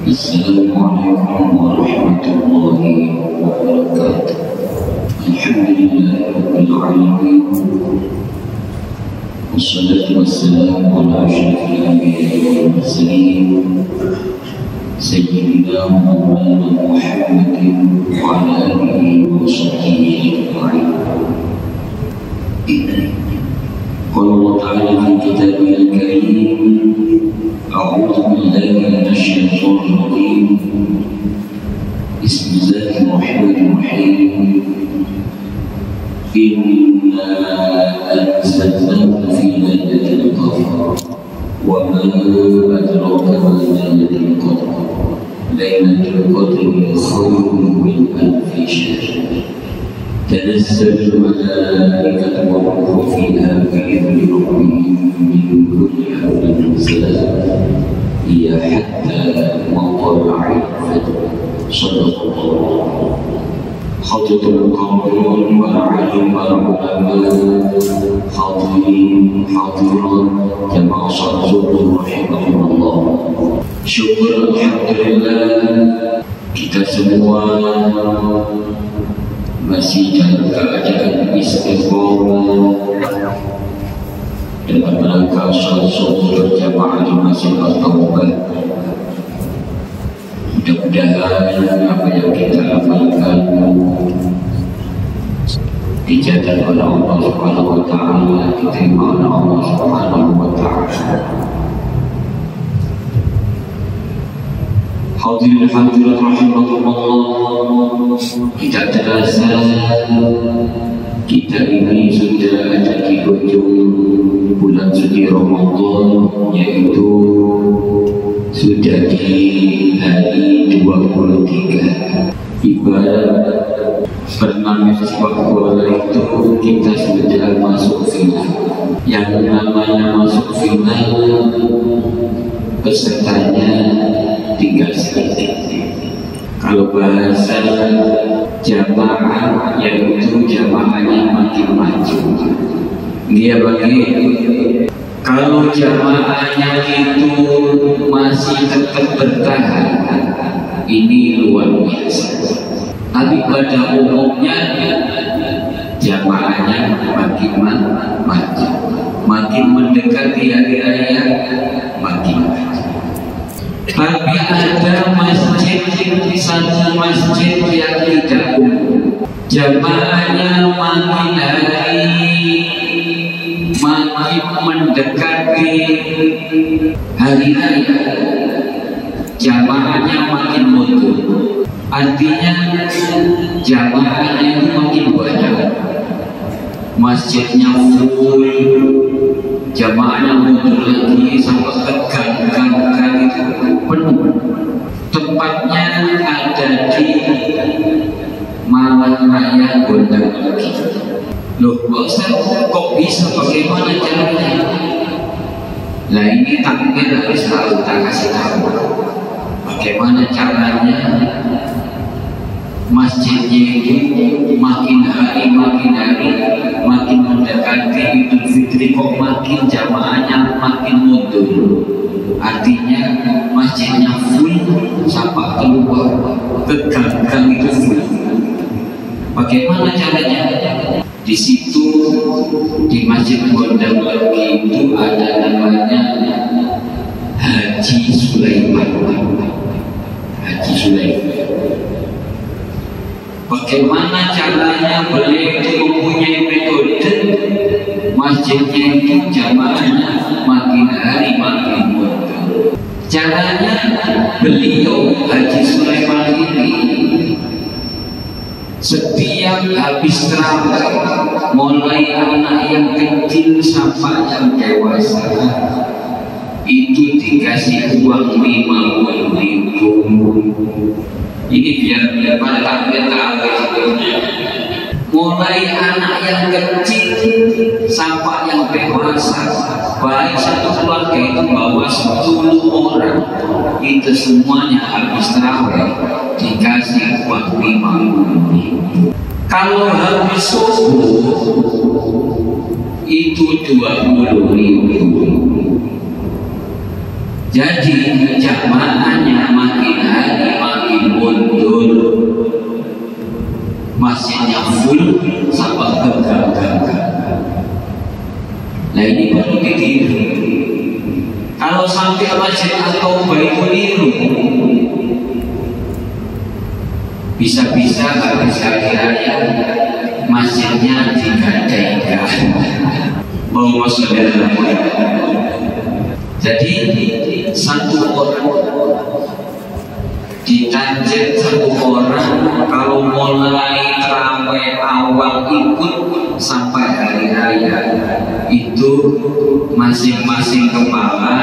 السلام عليكم ورحمة الله وبركاته. الحمد لله رب العالمين، والصلاة والسلام على أشرف الأنبياء والمرسلين سيدنا مولانا محمد وعلى آله وصحبه أجمعين. قال الله تعالى في كتابه الكريم: أعوذ بالله من الشيطان الرجيم، بسم الله الرحمن الرحيم. إنا أنزلناه في ليلة القدر وما أدراك ما ليلة القدر ليلة القدر خير من ألف شهر تنزل الملائكة والروح فيها بإذن ربهم من كل أمر سلام هي حتى مطلع الفجر. صدق الله. خطط القوم والعلم والعلماء حاضرين حاضرات كما صدقوا رحمهم الله. Syukur alhamdulillah kita semua masih dalam keadaan istiqomah dalam rangka salat berjamaah di Masjid At-Taubah. Mudah-mudahan apa yang kita amalkan dicatat oleh Allah Subhanahu wa taala, diterima oleh Allah Subhanahu wa taala. Hadirin hadirat rahimakumullah, kita terasa kita ini sudah ada di ujung bulan suci Ramadan, yaitu sudah di hari 23. Ibarat bernama sepak bola itu kita sudah masuk final. Yang namanya masuk final, pesertanya tinggal sedikit. Kalau bahasa jamaah, yaitu jamaahnya makin maju. Dia bagi kalau jamaahnya itu masih tetap bertahan, ini luar biasa. Tapi pada umumnya jamaahnya makin maju, makin mendekati hari raya makin maju. Tapi ada masjid, satu masjid yang tidak umum, jamaahnya makin hari makin mendekati hari raya, jamaahnya makin mundur. Artinya jamaahnya itu makin banyak, masjidnya full, jamaahnya mundur lagi sampai gang-gang itu penuh. Tempatnya ada di Malang Raya Gondang lagi. Loh, Pak Ustaz, kok bisa, bagaimana caranya? Nah, ini takmir harus tahu, tak kasih tahu bagaimana caranya masjidnya itu makin hari makin mendekati Idul Fitri, kok makin jamaahnya makin mundur. Artinya masjidnya full sampai keluar ke gang-gang itu full. Bagaimana caranya? Di situ di Masjid Gondang lagi itu ada namanya Haji Sulaiman. Haji Sulaiman. Bagaimana caranya beliau itu mempunyai metode masjidnya itu jamaahnya makin hari makin mundur. Caranya beliau Haji Sulaiman ini setiap habis terawih, mulai anak yang kecil sampai yang dewasa, itu dikasih uang 50.000. Ini biar pada takbir sebetulnya. Mulai anak yang kecil sampai yang dewasa, baik satu keluarga itu bawa 10 orang, itu semuanya habis terawih dikasih uang 50.000. Kalau habis subuh itu 20.000. Jadi jamaahnya makin hari makin mundur, masjidnya full sampai gegak-gegak. Nah ini perlu ditiru. Kalau sampai masjid atau baik niru, bisa-bisa habis hari raya masjidnya digadaikan. Mau saudara. Jadi satu orang ditanjek, satu orang kalau mulai terawih awal ikut sampai hari raya itu masing-masing kepala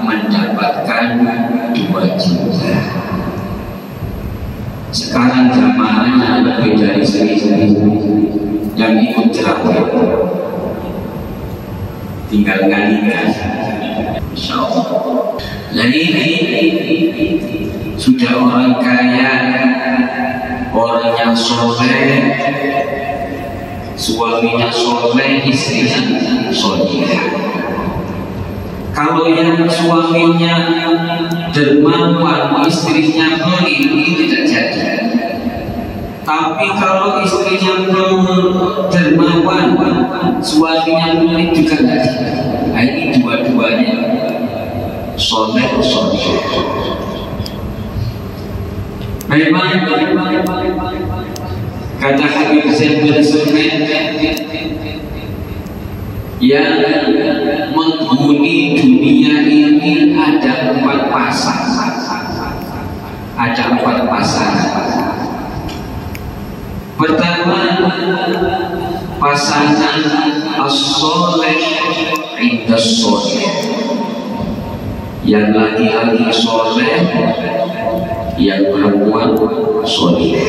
mendapatkan 2 juta. Sekarang jamaahnya lebih dari 1.000 yang ikut terawih, tinggal kalikan. Insyaallah. Dan ini sudah orang kaya, orang yang soleh, suaminya soleh, istrinya soleh. Kalau yang suaminya dermawan, istrinya pelit, ini tidak jadi. Tapi kalau istrinya dermawan, suaminya pelit juga tidak jadi. Nah, ini dua-duanya soleh. Memang kata Habib Zaid bin Sulaiman, yang menghuni dunia ini ada 4 pasang. Ada 4 pasang. Pertama, pasangan as-soleh inda soleh, yang laki-laki soleh, yang perempuan soleh,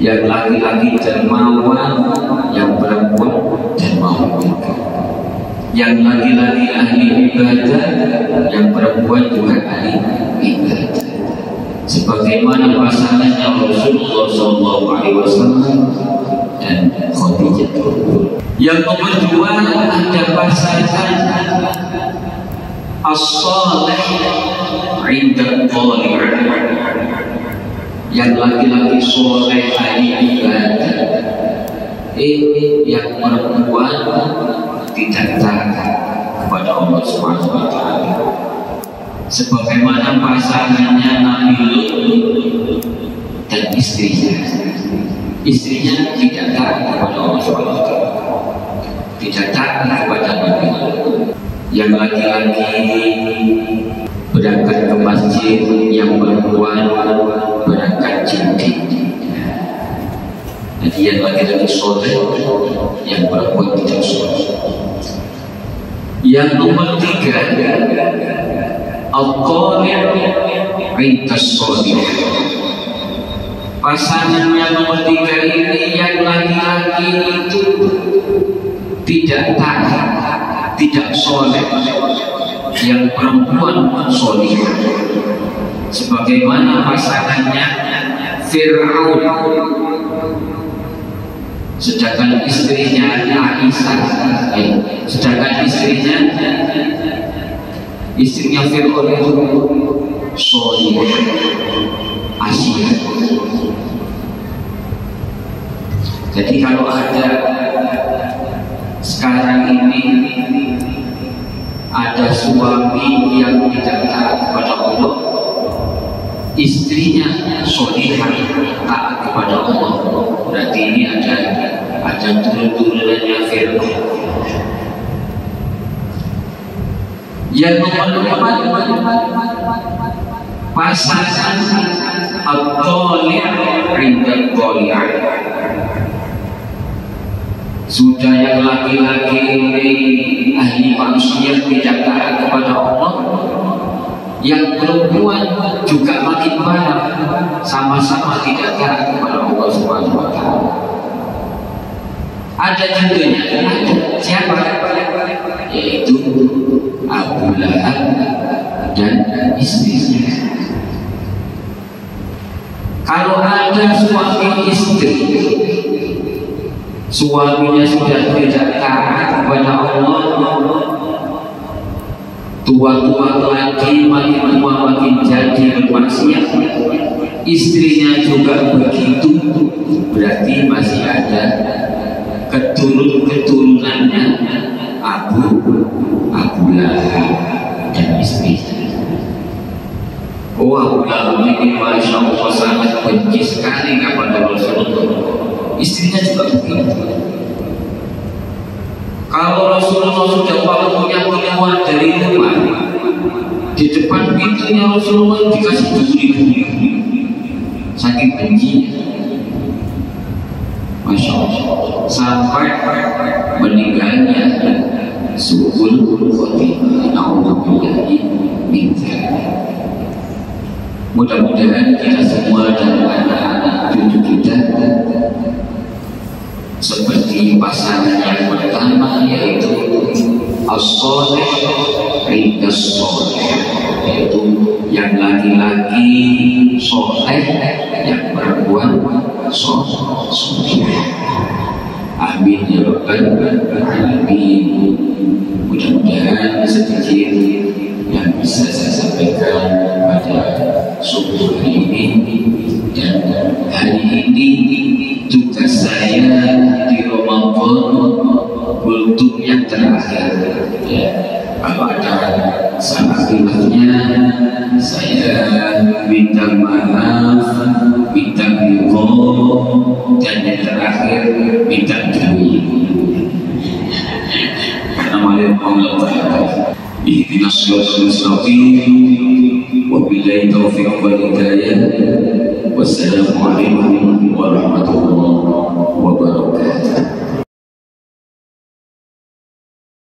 yang laki-laki dermawan, yang perempuan dermawan, yang laki-laki ahli ibadah, yang perempuan juga ahli ibadah. Sebagaimana pasangannya Rasulullah SAW dan Khadijah. Yang nomor 2 ada pasangan as-salih inda dhali'ah, yang laki-laki soleh ahli ibadah, yang perempuan tidak taat kepada Allah Subhanahu wa taala. Sebagaimana pasangannya Nabi Lut dan istrinya tidak taat kepada Allah Subhanahu wa taala, tidak taat kepada Nabi Lut. Yang laki-laki berangkat ke masjid, yang perempuan berangkat judi. Jadi yang laki-laki soleh, yang perempuan tidak soleh. Yang nomor 3, al-qani' inda soleh. Pasangan yang nomor 3 ini, yang laki-laki itu tidak taat, tidak soleh, yang perempuan soleh. Sebagaimana pasangannya Fir'aun, sedangkan istrinya Aisyah, sedangkan istrinya Fir'aun itu soleh, Asia. Jadi kalau ada sekarang ini ada suami yang tidak taat kepada Allah, istrinya solihah taat kepada Allah, berarti ini ada turun-turunannya Fir'aun. Yang nomor 4, pasangan al-qani' inda dhali'ah. Sudah yang laki-laki ini ahli maksiat, tidak taat kepada Allah, yang perempuan juga makin parah, sama-sama tidak taat kepada Allah Subhanahu wa taala. Ada contohnya, siapa? Yaitu Abu Lahab dan istrinya. Kalau ada suami istri, suaminya sudah tidak taat kepada Allah, tua-tua lagi makin tua makin jadi bermaksiat, istrinya juga begitu, berarti masih ada keturunannya Abu Lahab dan istrinya. Oh, Abu Lahab ini Masya Allah sangat benci sekali kepada Rasulullah. Istrinya juga begitu. Kalau Rasulullah sudah waktunya keluar dari rumah, di depan pintunya Rasulullah dikasih duri-duri, saking bencinya. Masya Allah, sampai meninggalnya suhul khotimah. Na'udzubillahi min dzalik. Mudah-mudahan kita semua dan anak-anak cucu kita seperti pasangan yang pertama, yaitu as-sholih inda sholih, yaitu yang laki-laki soleh, yang perempuan soleh. Amin ya rabbal alamin. Mudah-mudahan sedikit yang bisa saya sampaikan pada subuh hari ini, dan hari ini tugas saya di Ramadan untuk yang terakhir, ya. Kalau ada salah khilafnya saya minta maaf, minta ridho, dan yang terakhir minta duit, karena malam Allah Ta'ala. Ihdinas siratal mustaqim, wabillahi taufiq wal hidayah. Wassalamualaikum warahmatullahi wabarakatuh.